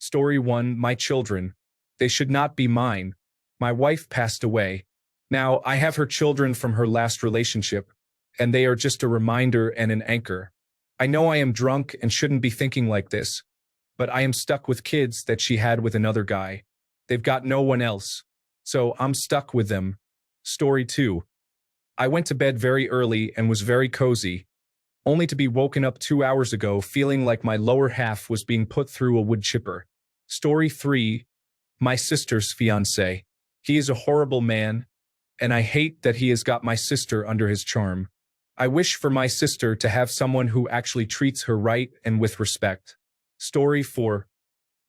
Story 1. My children. They should not be mine. My wife passed away. Now, I have her children from her last relationship, and they are just a reminder and an anchor. I know I am drunk and shouldn't be thinking like this, but I am stuck with kids that she had with another guy. They've got no one else, so I'm stuck with them. Story 2. I went to bed very early and was very cozy, only to be woken up 2 hours ago feeling like my lower half was being put through a wood chipper. Story 3. My sister's fiancé. He is a horrible man, and I hate that he has got my sister under his charm. I wish for my sister to have someone who actually treats her right and with respect. Story 4.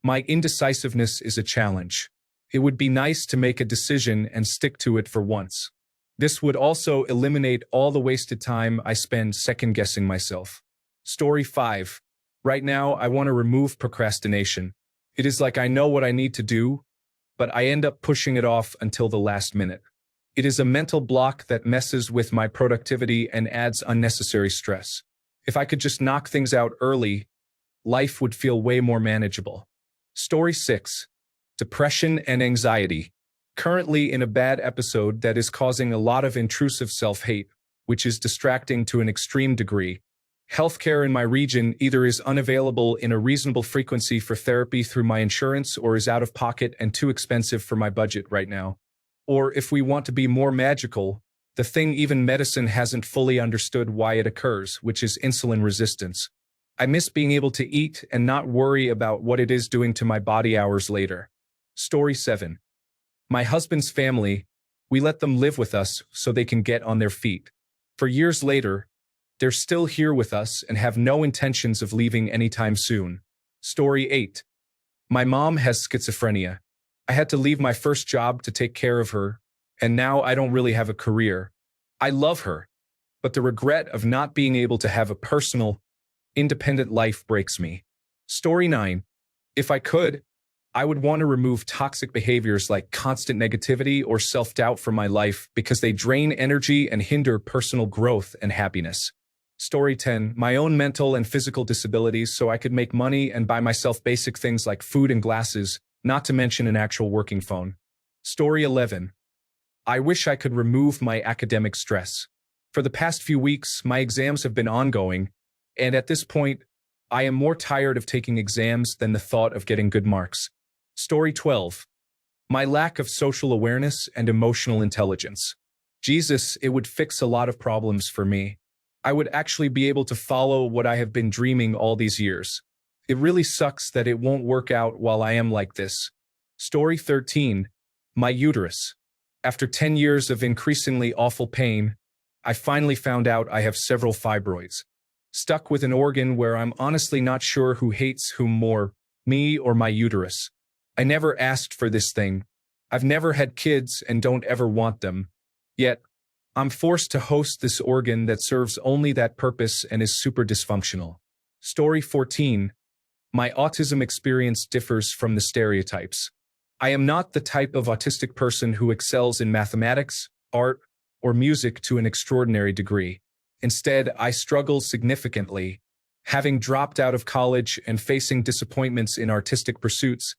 My indecisiveness is a challenge. It would be nice to make a decision and stick to it for once. This would also eliminate all the wasted time I spend second-guessing myself. Story 5. Right now, I want to remove procrastination. It is like I know what I need to do, but I end up pushing it off until the last minute. It is a mental block that messes with my productivity and adds unnecessary stress. If I could just knock things out early, life would feel way more manageable. Story 6. Depression and anxiety. Currently in a bad episode that is causing a lot of intrusive self-hate, which is distracting to an extreme degree. Healthcare in my region either is unavailable in a reasonable frequency for therapy through my insurance or is out of pocket and too expensive for my budget right now. Or if we want to be more magical, the thing even medicine hasn't fully understood why it occurs, which is insulin resistance. I miss being able to eat and not worry about what it is doing to my body hours later. Story 7. My husband's family, we let them live with us so they can get on their feet. For years later, they're still here with us and have no intentions of leaving anytime soon. Story 8. My mom has schizophrenia. I had to leave my first job to take care of her, and now I don't really have a career. I love her, but the regret of not being able to have a personal, independent life breaks me. Story 9. If I could, I would want to remove toxic behaviors like constant negativity or self-doubt from my life because they drain energy and hinder personal growth and happiness. Story 10. My own mental and physical disabilities so I could make money and buy myself basic things like food and glasses, not to mention an actual working phone. Story 11. I wish I could remove my academic stress. For the past few weeks, my exams have been ongoing, and at this point, I am more tired of taking exams than the thought of getting good marks. Story 12. My lack of social awareness and emotional intelligence. Jesus, it would fix a lot of problems for me. I would actually be able to follow what I have been dreaming all these years. It really sucks that it won't work out while I am like this. Story 13. My uterus. After 10 years of increasingly awful pain, I finally found out I have several fibroids. Stuck with an organ where I'm honestly not sure who hates whom more, me or my uterus. I never asked for this thing. I've never had kids and don't ever want them. Yet, I'm forced to host this organ that serves only that purpose and is super dysfunctional. Story 14. My autism experience differs from the stereotypes. I am not the type of autistic person who excels in mathematics, art, or music to an extraordinary degree. Instead, I struggle significantly. Having dropped out of college and facing disappointments in artistic pursuits,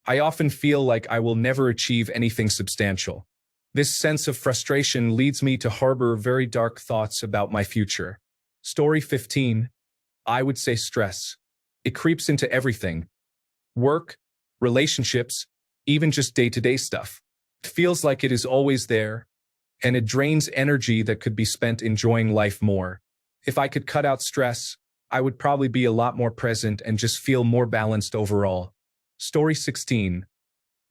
I often feel like I will never achieve anything substantial. This sense of frustration leads me to harbor very dark thoughts about my future. Story 15. I would say stress. It creeps into everything. Work, relationships, even just day-to-day stuff. It feels like it is always there, and it drains energy that could be spent enjoying life more. If I could cut out stress, I would probably be a lot more present and just feel more balanced overall. Story 16.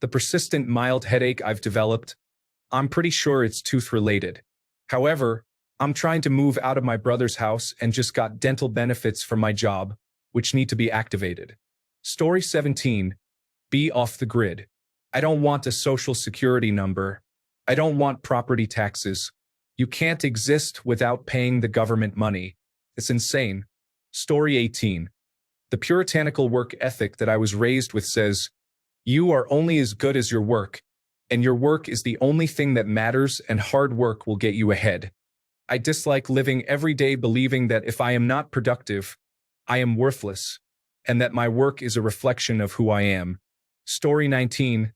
The persistent mild headache I've developed, I'm pretty sure it's tooth-related. However, I'm trying to move out of my brother's house and just got dental benefits from my job, which need to be activated. Story 17. Be off the grid. I don't want a social security number. I don't want property taxes. You can't exist without paying the government money. It's insane. Story 18. The puritanical work ethic that I was raised with says, you are only as good as your work, and your work is the only thing that matters and hard work will get you ahead. I dislike living every day believing that if I am not productive, I am worthless. and that my work is a reflection of who I am. Story 19.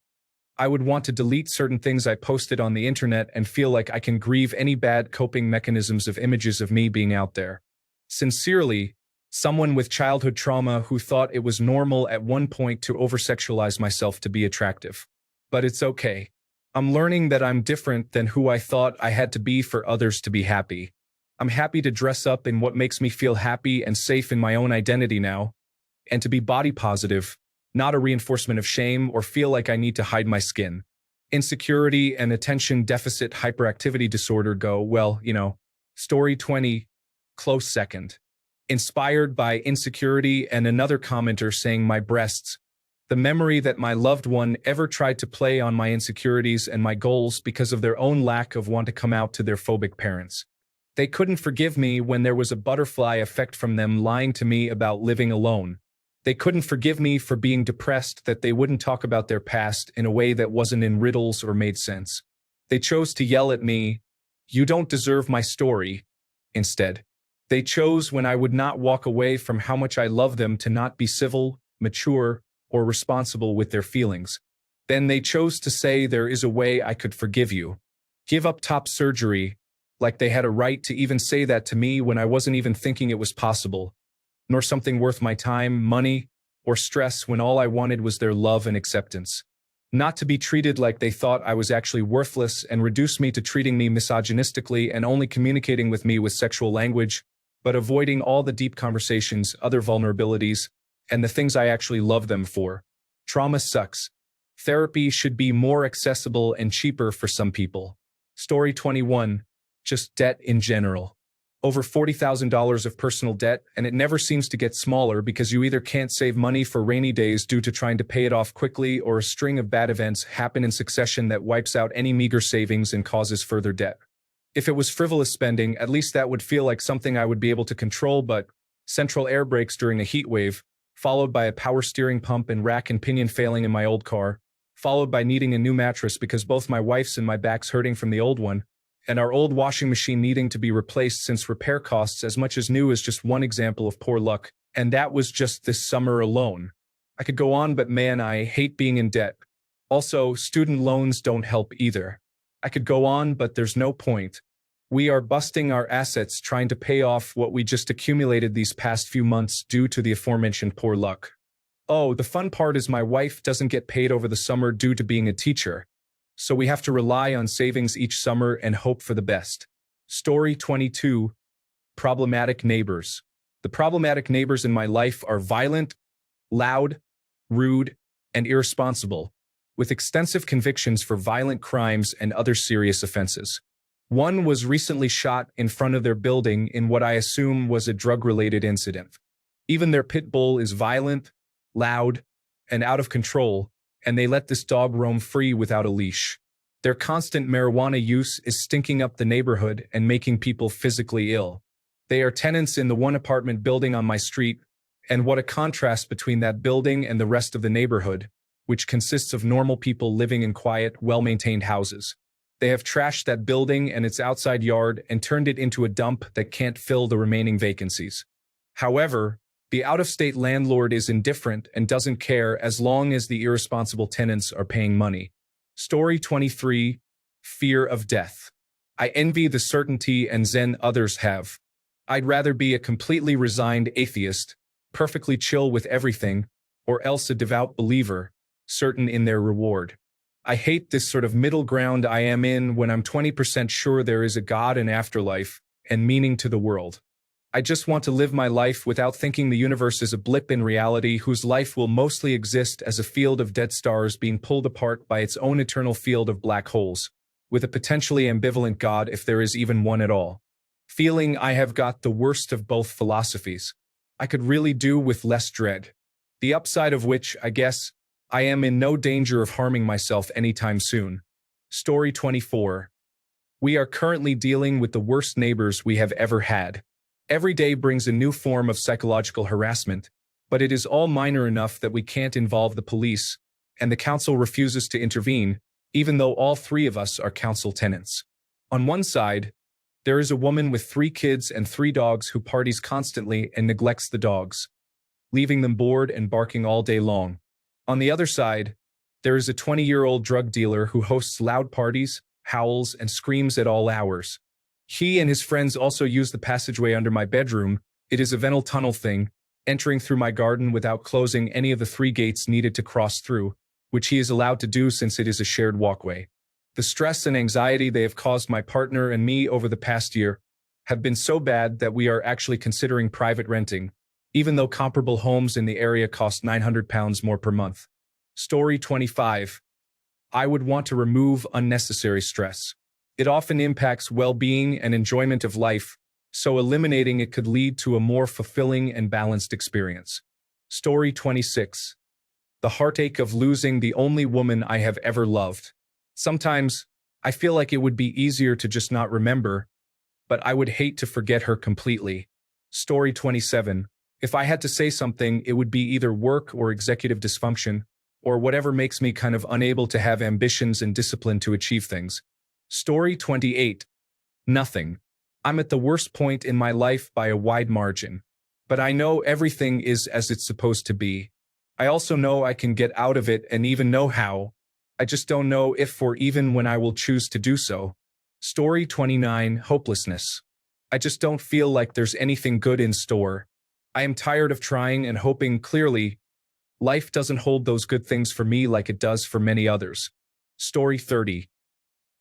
I would want to delete certain things I posted on the internet and feel like I can grieve any bad coping mechanisms of images of me being out there. Sincerely, someone with childhood trauma who thought it was normal at one point to oversexualize myself to be attractive. But it's okay. I'm learning that I'm different than who I thought I had to be for others to be happy. I'm happy to dress up in what makes me feel happy and safe in my own identity now, and to be body positive, not a reinforcement of shame or feel like I need to hide my skin. Insecurity and attention deficit hyperactivity disorder go, well, Story 20, close second. Inspired by insecurity and another commenter saying my breasts, the memory that my loved one ever tried to play on my insecurities and my goals because of their own lack of want to come out to their phobic parents. They couldn't forgive me when there was a butterfly effect from them lying to me about living alone. They couldn't forgive me for being depressed that they wouldn't talk about their past in a way that wasn't in riddles or made sense. They chose to yell at me, "You don't deserve my story," instead. They chose when I would not walk away from how much I love them to not be civil, mature, or responsible with their feelings. Then they chose to say there is a way I could forgive you. Give up top surgery, like they had a right to even say that to me when I wasn't even thinking it was possible, nor something worth my time, money, or stress when all I wanted was their love and acceptance. Not to be treated like they thought I was actually worthless and reduce me to treating me misogynistically and only communicating with me with sexual language, but avoiding all the deep conversations, other vulnerabilities, and the things I actually love them for. Trauma sucks. Therapy should be more accessible and cheaper for some people. Story 21. Just debt in general. Over $40,000 of personal debt, and it never seems to get smaller because you either can't save money for rainy days due to trying to pay it off quickly, or a string of bad events happen in succession that wipes out any meager savings and causes further debt. If it was frivolous spending, at least that would feel like something I would be able to control, but central air brakes during a heat wave, followed by a power steering pump and rack and pinion failing in my old car, followed by needing a new mattress because both my wife's and my back's hurting from the old one, and our old washing machine needing to be replaced since repair costs as much as new is just one example of poor luck, and that was just this summer alone. I could go on, but man, I hate being in debt. Also, student loans don't help either. I could go on, but there's no point. We are busting our assets trying to pay off what we just accumulated these past few months due to the aforementioned poor luck. Oh, the fun part is my wife doesn't get paid over the summer due to being a teacher, so we have to rely on savings each summer and hope for the best. Story 22. Problematic neighbors. The problematic neighbors in my life are violent, loud, rude, and irresponsible, with extensive convictions for violent crimes and other serious offenses. One was recently shot in front of their building in what I assume was a drug-related incident. Even their pit bull is violent, loud, and out of control, and they let this dog roam free without a leash. Their constant marijuana use is stinking up the neighborhood and making people physically ill. They are tenants in the one apartment building on my street, and what a contrast between that building and the rest of the neighborhood, which consists of normal people living in quiet, well-maintained houses. They have trashed that building and its outside yard and turned it into a dump that can't fill the remaining vacancies. However, the out-of-state landlord is indifferent and doesn't care as long as the irresponsible tenants are paying money. Story 23. Fear of death. I envy the certainty and zen others have. I'd rather be a completely resigned atheist, perfectly chill with everything, or else a devout believer, certain in their reward. I hate this sort of middle ground I am in when I'm 20% sure there is a God and afterlife, and meaning to the world. I just want to live my life without thinking the universe is a blip in reality whose life will mostly exist as a field of dead stars being pulled apart by its own eternal field of black holes, with a potentially ambivalent God if there is even one at all. Feeling I have got the worst of both philosophies. I could really do with less dread. The upside of which, I guess, I am in no danger of harming myself anytime soon. Story 24. We are currently dealing with the worst neighbors we have ever had. Every day brings a new form of psychological harassment, but it is all minor enough that we can't involve the police, and the council refuses to intervene, even though all three of us are council tenants. On one side, there is a woman with 3 kids and 3 dogs who parties constantly and neglects the dogs. leaving them bored and barking all day long. On the other side, there is a 20-year-old drug dealer who hosts loud parties, howls, and screams at all hours. He and his friends also use the passageway under my bedroom. It is a ventral tunnel thing, entering through my garden without closing any of the 3 gates needed to cross through, which he is allowed to do since it is a shared walkway. The stress and anxiety they have caused my partner and me over the past year have been so bad that we are actually considering private renting, even though comparable homes in the area cost £900 more per month. Story 25. I would want to remove unnecessary stress. It often impacts well-being and enjoyment of life, so eliminating it could lead to a more fulfilling and balanced experience. Story 26. The heartache of losing the only woman I have ever loved. Sometimes, I feel like it would be easier to just not remember, but I would hate to forget her completely. Story 27. If I had to say something, it would be either work or executive dysfunction, or whatever makes me kind of unable to have ambitions and discipline to achieve things. Story 28. Nothing. I'm at the worst point in my life by a wide margin. But I know everything is as it's supposed to be. I also know I can get out of it and even know how. I just don't know if or even when I will choose to do so. Story 29. Hopelessness. I just don't feel like there's anything good in store. I am tired of trying and hoping. Clearly, life doesn't hold those good things for me like it does for many others. Story 30.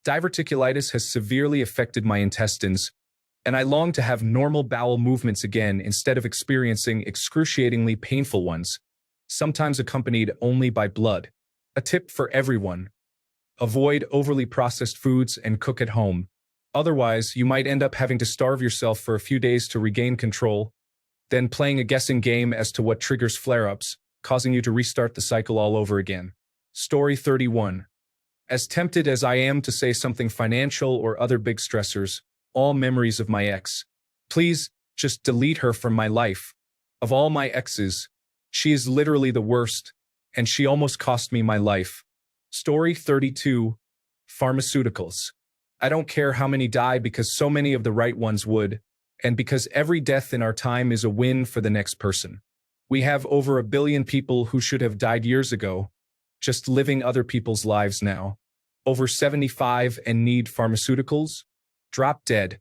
Diverticulitis has severely affected my intestines, and I long to have normal bowel movements again instead of experiencing excruciatingly painful ones, sometimes accompanied only by blood. A tip for everyone: avoid overly processed foods and cook at home. Otherwise, you might end up having to starve yourself for a few days to regain control, then playing a guessing game as to what triggers flare-ups, causing you to restart the cycle all over again. Story 31. As tempted as I am to say something financial or other big stressors, all memories of my ex. Please, just delete her from my life. Of all my exes, she is literally the worst, and she almost cost me my life. Story 32. Pharmaceuticals. I don't care how many die because so many of the right ones would, and because every death in our time is a win for the next person. We have over 1 billion people who should have died years ago, just living other people's lives now. Over 75 and need pharmaceuticals? Drop dead.